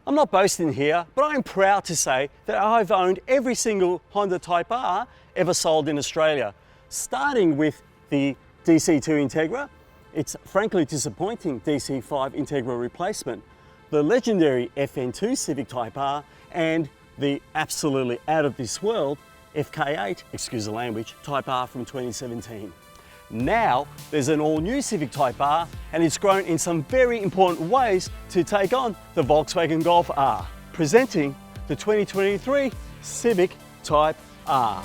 I'm not boasting here, but I'm proud to say that I've owned every single Honda Type R ever sold in Australia. Starting with the DC2 Integra, its frankly disappointing DC5 Integra replacement, the legendary FN2 Civic Type R, and the absolutely out of this world FK8, excuse the language, Type R from 2017. Now there's an all-new Civic Type R, and it's grown in some very important ways to take on the Volkswagen Golf R, presenting the 2023 Civic Type R.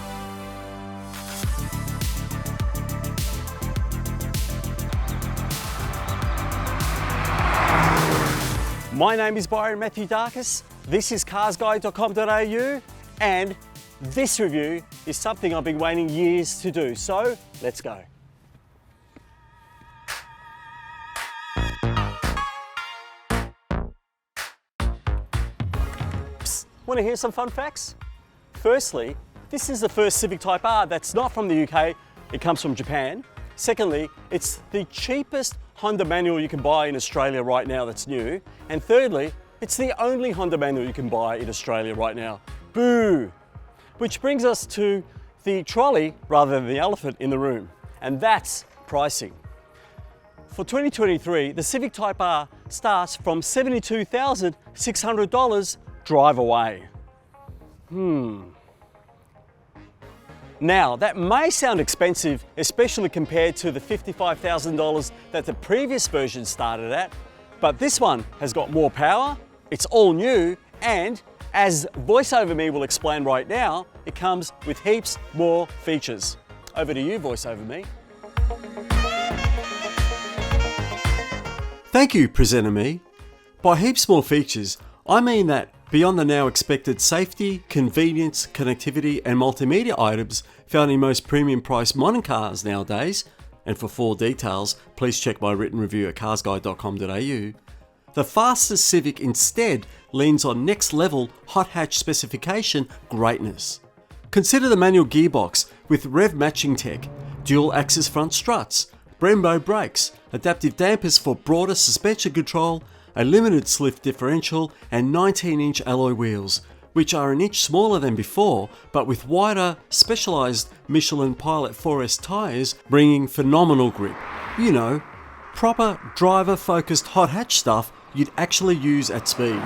My name is Byron Mathioudakis, this is CarsGuide.com.au, and this review is something I've been waiting years to do, so let's go. Want to hear some fun facts? Firstly, this is the first Civic Type R that's not from the UK, it comes from Japan. Secondly, it's the cheapest Honda manual you can buy in Australia right now that's new. And thirdly, it's the only Honda manual you can buy in Australia right now. Boo! Which brings us to the trolley rather than the elephant in the room, and that's pricing. For 2023, the Civic Type R starts from $72,600 drive away. Now, that may sound expensive, especially compared to the $55,000 that the previous version started at, but this one has got more power, it's all new, and as VoiceOver Me will explain right now, it comes with heaps more features. Over to you, VoiceOver Me. Thank you, Presenter Me. By heaps more features, I mean that beyond the now expected safety, convenience, connectivity and multimedia items found in most premium priced modern cars nowadays, and for full details please check my written review at carsguide.com.au, the fastest Civic instead leans on next level hot hatch specification greatness. Consider the manual gearbox with rev matching tech, dual axis front struts, Brembo brakes, adaptive dampers for broader suspension control, a limited slip differential and 19-inch alloy wheels, which are an inch smaller than before but with wider, specialised Michelin Pilot 4S tyres bringing phenomenal grip. You know, proper driver-focused hot hatch stuff you'd actually use at speed.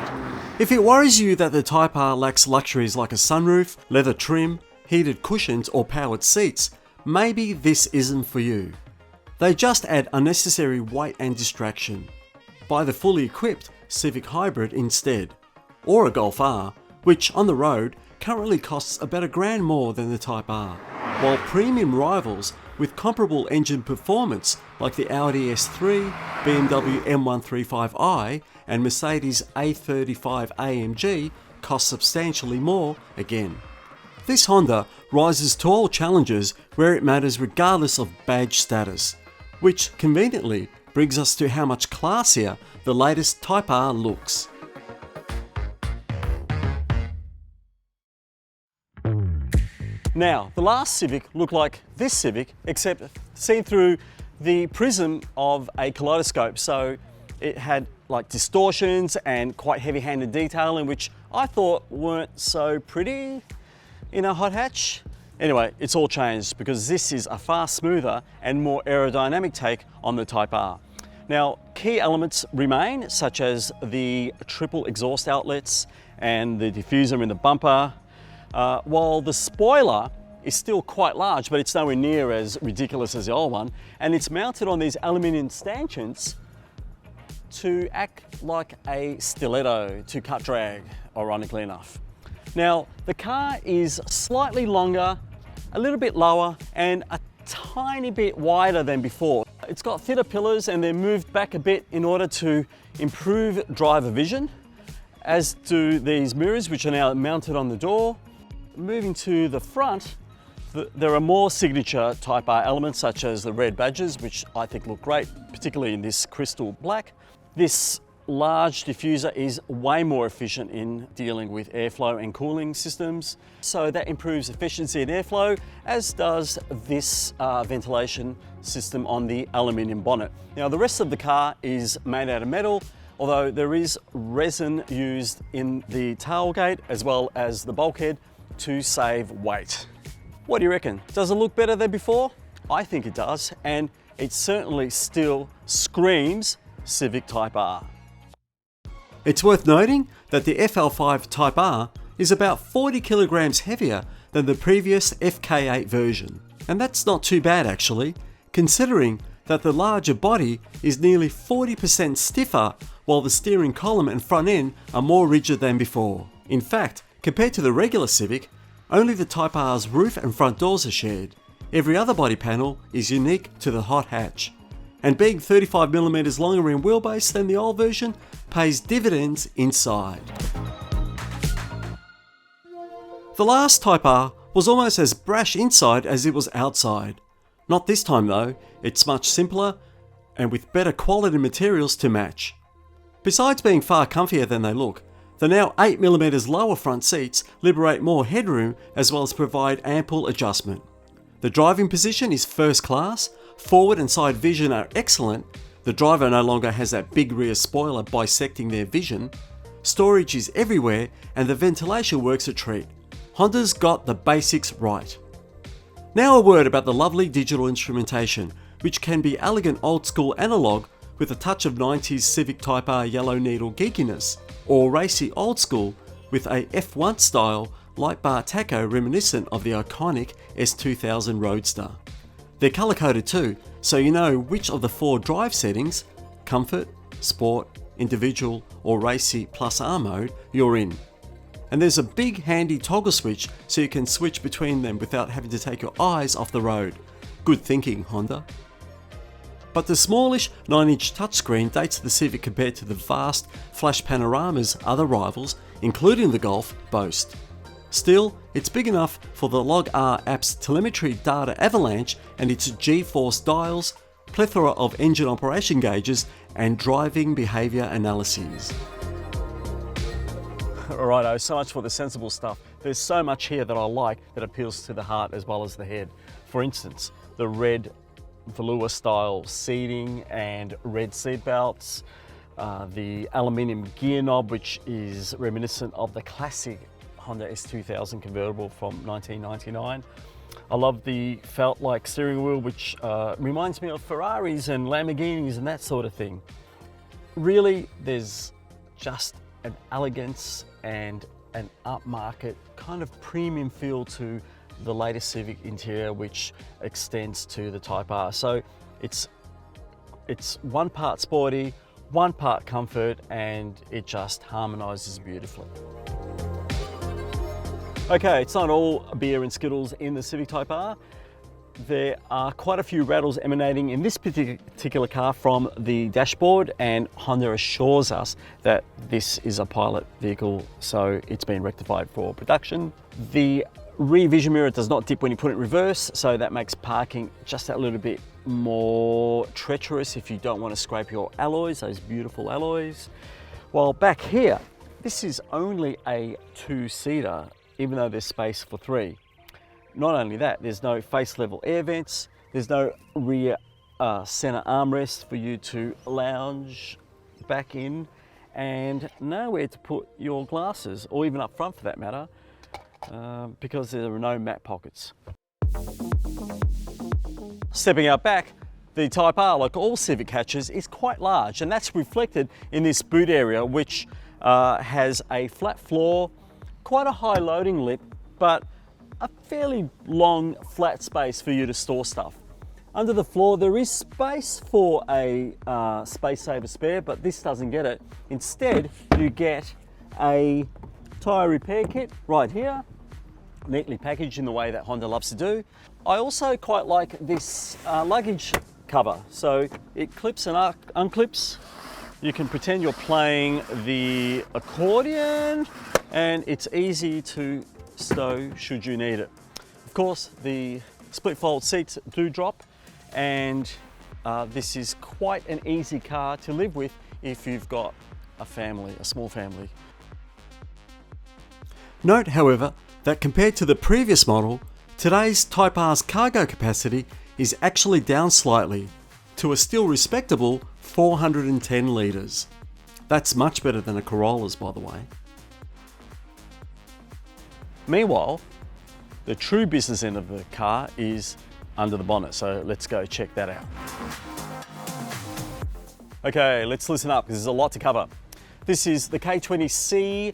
If it worries you that the Type R lacks luxuries like a sunroof, leather trim, heated cushions or powered seats, maybe this isn't for you. They just add unnecessary weight and distraction. Buy the fully equipped Civic Hybrid instead, or a Golf R, which on the road currently costs about $1,000 more than the Type R, while premium rivals with comparable engine performance like the Audi S3, BMW M135i and Mercedes A35 AMG cost substantially more again. This Honda rises to all challenges where it matters regardless of badge status, which conveniently brings us to how much classier the latest Type R looks. Now, the last Civic looked like this Civic, except seen through the prism of a kaleidoscope. So it had like distortions and quite heavy-handed detailing, which I thought weren't so pretty in a hot hatch. Anyway, it's all changed because this is a far smoother and more aerodynamic take on the Type R. Now, key elements remain, such as the triple exhaust outlets and the diffuser in the bumper, while the spoiler is still quite large, but it's nowhere near as ridiculous as the old one, and it's mounted on these aluminium stanchions to act like a stiletto to cut drag, ironically enough. Now, the car is slightly longer, a little bit lower, and a tiny bit wider than before. It's got thinner pillars and they're moved back a bit in order to improve driver vision, as do these mirrors, which are now mounted on the door. Moving to the front, there are more signature Type R elements such as the red badges, which I think look great, particularly in this crystal black. This large diffuser is way more efficient in dealing with airflow and cooling systems, so that improves efficiency in airflow, as does this ventilation system on the aluminium bonnet. Now, the rest of the car is made out of metal, although there is resin used in the tailgate as well as the bulkhead to save weight. What do you reckon? Does it look better than before? I think it does, and it certainly still screams Civic Type R. It's worth noting that the FL5 Type R is about 40 kilograms heavier than the previous FK8 version. And that's not too bad actually, considering that the larger body is nearly 40% stiffer while the steering column and front end are more rigid than before. In fact, compared to the regular Civic, only the Type R's roof and front doors are shared. Every other body panel is unique to the hot hatch. And being 35mm longer in wheelbase than the old version pays dividends inside. The last Type R was almost as brash inside as it was outside. Not this time though, it's much simpler and with better quality materials to match. Besides being far comfier than they look, the now 8mm lower front seats liberate more headroom as well as provide ample adjustment. The driving position is first class, forward and side vision are excellent, the driver no longer has that big rear spoiler bisecting their vision, storage is everywhere and the ventilation works a treat. Honda's got the basics right. Now a word about the lovely digital instrumentation, which can be elegant old school analog with a touch of 90s Civic Type R yellow needle geekiness, or racy old school with a F1 style light bar tacho reminiscent of the iconic S2000 Roadster. They're colour coded too, so you know which of the 4 drive settings, comfort, sport, individual or racy plus R mode, you're in. And there's a big handy toggle switch so you can switch between them without having to take your eyes off the road. Good thinking, Honda. But the smallish 9-inch touchscreen dates the Civic compared to the vast flash panoramas other rivals, including the Golf, boast. Still, it's big enough for the Log R app's telemetry data avalanche and its G-force dials, plethora of engine operation gauges and driving behaviour analyses. Alrighto, so much for the sensible stuff. There's so much here that I like that appeals to the heart as well as the head. For instance, the red velour style seating and red seat belts, the aluminium gear knob which is reminiscent of the classic Honda S2000 convertible from 1999. I love the felt-like steering wheel which reminds me of Ferraris and Lamborghinis and that sort of thing. Really, there's just an elegance and an upmarket kind of premium feel to the latest Civic interior which extends to the Type R. So it's one part sporty, one part comfort, and it just harmonises beautifully. Okay, it's not all beer and skittles in the Civic Type R. There are quite a few rattles emanating in this particular car from the dashboard, and Honda assures us that this is a pilot vehicle, so it's been rectified for production. The rear vision mirror does not dip when you put it in reverse, so that makes parking just that little bit more treacherous if you don't want to scrape your alloys, those beautiful alloys. While back here, this is only a 2-seater, even though there's space for 3. Not only that, there's no face level air vents, there's no rear center armrest for you to lounge back in, and nowhere to put your glasses, or even up front for that matter, because there are no mat pockets. Stepping out back, the Type R, like all Civic hatches, is quite large, and that's reflected in this boot area, which has a flat floor, quite a high loading lip, but a fairly long flat space for you to store stuff. Under the floor there is space for a space saver spare, but this doesn't get it. Instead you get a tyre repair kit right here, neatly packaged in the way that Honda loves to do. I also quite like this luggage cover. So it clips and unclips. You can pretend you're playing the accordion, and it's easy to stow should you need it. Of course, the split fold seats do drop, and this is quite an easy car to live with if you've got a family, a small family. Note, however, that compared to the previous model, today's Type R's cargo capacity is actually down slightly to a still respectable 410 litres. That's much better than a Corolla's, by the way. Meanwhile, the true business end of the car is under the bonnet, so let's go check that out. Okay, let's listen up because there's a lot to cover. This is the K20C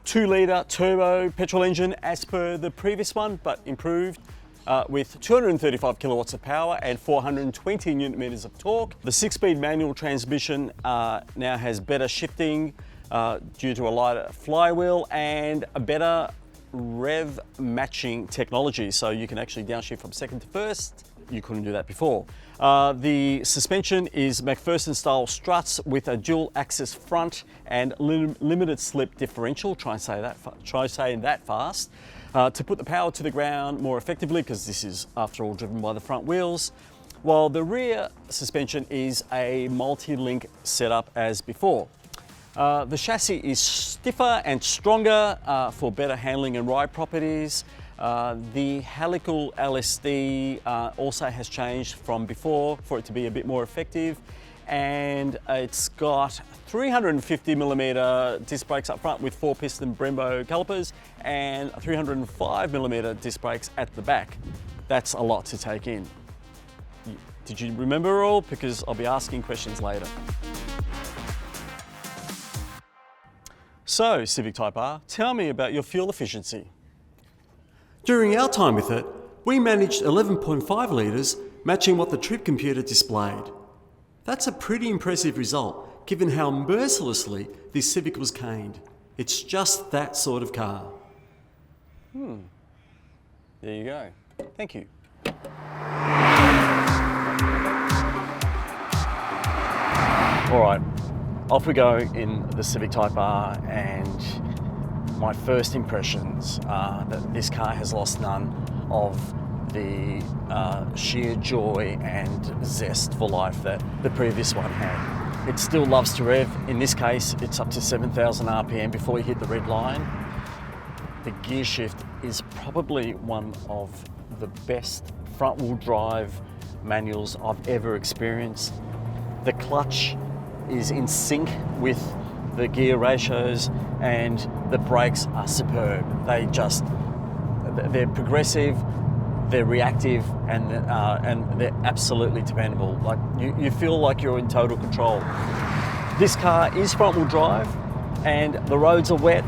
2-litre turbo petrol engine as per the previous one, but improved with 235 kilowatts of power and 420 newton meters of torque. The 6-speed manual transmission now has better shifting due to a lighter flywheel and a better rev matching technology, so you can actually downshift from second to first. You couldn't do that before. The suspension is McPherson style struts with a dual axis front and limited slip differential. Try saying that fast. To put the power to the ground more effectively, because this is after all driven by the front wheels, while the rear suspension is a multi-link setup as before. The chassis is stiffer and stronger for better handling and ride properties. The helical LSD also has changed from before for it to be a bit more effective, and it's got 350mm disc brakes up front with 4-piston Brembo calipers and 305mm disc brakes at the back. That's a lot to take in. Did you remember all? Because I'll be asking questions later. So, Civic Type R, tell me about your fuel efficiency. During our time with it, we managed 11.5 litres, matching what the trip computer displayed. That's a pretty impressive result, given how mercilessly this Civic was caned. It's just that sort of car. There you go. Thank you. All right, off we go in the Civic Type R, and my first impressions are that this car has lost none of the sheer joy and zest for life that the previous one had. It still loves to rev. In this case, it's up to 7,000 RPM before you hit the red line. The gear shift is probably one of the best front-wheel drive manuals I've ever experienced. The clutch is in sync with the gear ratios, and the brakes are superb. They're progressive, they're reactive, and they're absolutely dependable. Like you feel like you're in total control. This car is front-wheel drive, and the roads are wet,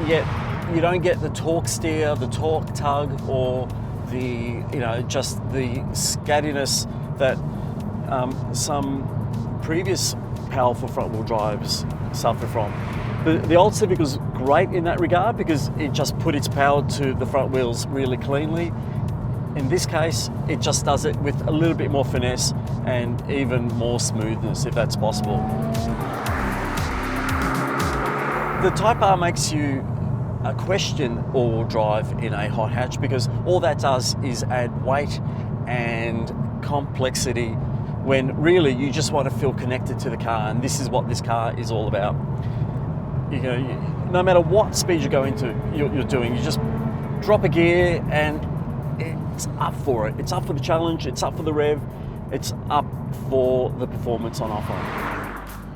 yet you don't get the torque steer, the torque tug, or just the scattiness that some previous powerful front-wheel drives suffer from. The old Civic was great in that regard because it just put its power to the front wheels really cleanly. In this case, it just does it with a little bit more finesse and even more smoothness, if that's possible. The Type R makes you question all-wheel drive in a hot hatch because all that does is add weight and complexity when really you just want to feel connected to the car, and this is what this car is all about. No matter what speed you're doing, you just drop a gear and it's up for it. It's up for the challenge, it's up for the rev, it's up for the performance on offer.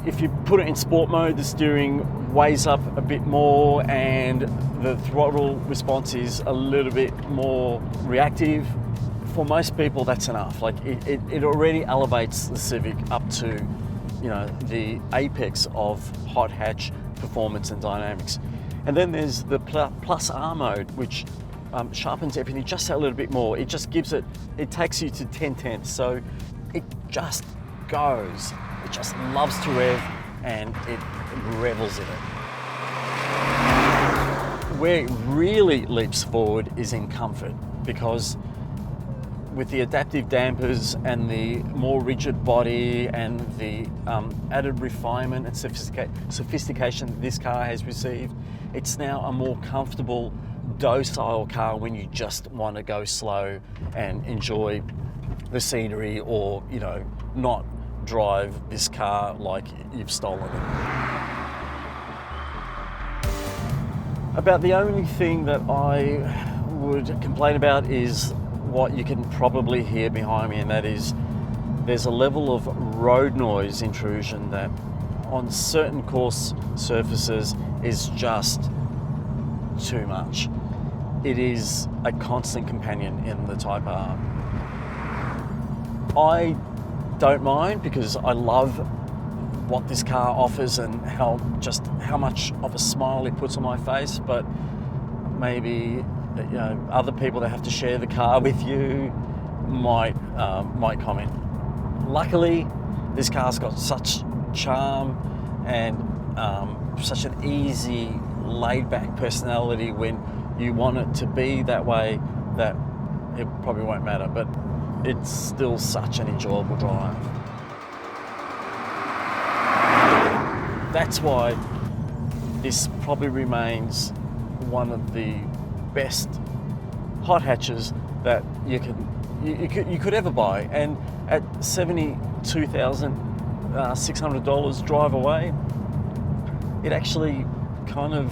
If you put it in sport mode, the steering weighs up a bit more and the throttle response is a little bit more reactive. For most people, that's enough. Like it already elevates the Civic up to, the apex of hot hatch performance and dynamics. And then there's the Plus R mode, which sharpens everything just a little bit more. It just gives it takes you to 10 tenths. So it just goes. It just loves to rev, and it revels in it. Where it really leaps forward is in comfort, because with the adaptive dampers and the more rigid body and the added refinement and sophistication that this car has received, it's now a more comfortable, docile car when you just want to go slow and enjoy the scenery, or not drive this car like you've stolen it. About the only thing that I would complain about is what you can probably hear behind me, and that is there's a level of road noise intrusion that on certain course surfaces is just too much. It is a constant companion in the Type R. I don't mind because I love what this car offers and how much of a smile it puts on my face, but maybe other people that have to share the car with you might comment. Luckily, this car's got such charm and such an easy, laid-back personality when you want it to be that way that it probably won't matter, but it's still such an enjoyable drive. That's why this probably remains one of the best hot hatches that you could ever buy, and at $72,600 drive away, it actually kind of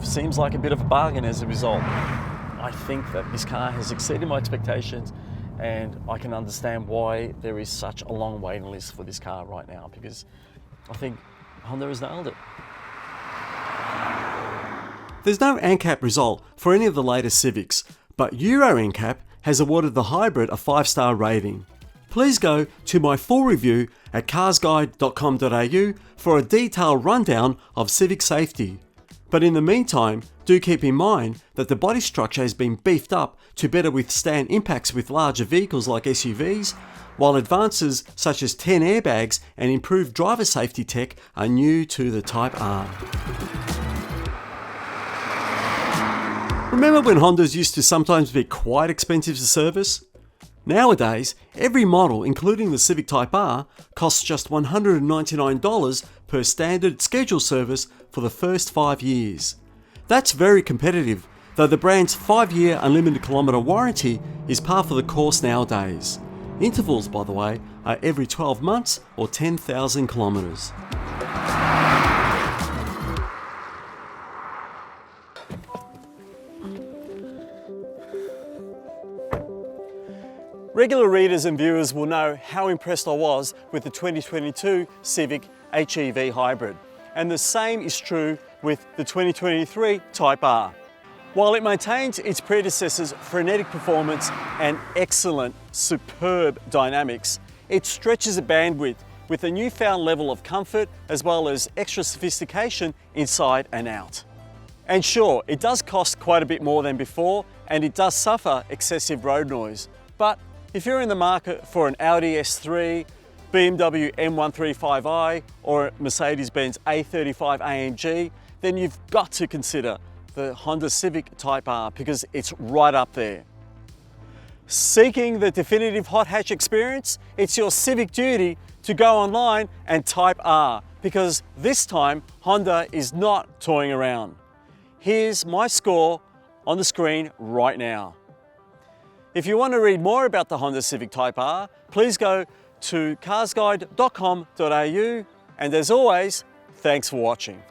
seems like a bit of a bargain as a result. I think that this car has exceeded my expectations, and I can understand why there is such a long waiting list for this car right now, because I think Honda has nailed it. There's no ANCAP result for any of the latest Civics, but Euro NCAP has awarded the hybrid a 5-star rating. Please go to my full review at carsguide.com.au for a detailed rundown of Civic safety. But in the meantime, do keep in mind that the body structure has been beefed up to better withstand impacts with larger vehicles like SUVs, while advances such as 10 airbags and improved driver safety tech are new to the Type R. Remember when Hondas used to sometimes be quite expensive to service? Nowadays, every model, including the Civic Type R, costs just $199 per standard scheduled service for the first 5 years. That's very competitive, though the brand's 5-year unlimited kilometre warranty is par for the course nowadays. Intervals, by the way, are every 12 months or 10,000 kilometres. Regular readers and viewers will know how impressed I was with the 2022 Civic HEV Hybrid, and the same is true with the 2023 Type R. While it maintains its predecessor's frenetic performance and excellent, superb dynamics, it stretches the bandwidth with a newfound level of comfort as well as extra sophistication inside and out. And sure, it does cost quite a bit more than before, and it does suffer excessive road noise, but if you're in the market for an Audi S3, BMW M135i or Mercedes-Benz A35 AMG, then you've got to consider the Honda Civic Type R because it's right up there. Seeking the definitive hot hatch experience? It's your civic duty to go online and type R, because this time Honda is not toying around. Here's my score on the screen right now. If you want to read more about the Honda Civic Type R, please go to carsguide.com.au, and as always, thanks for watching.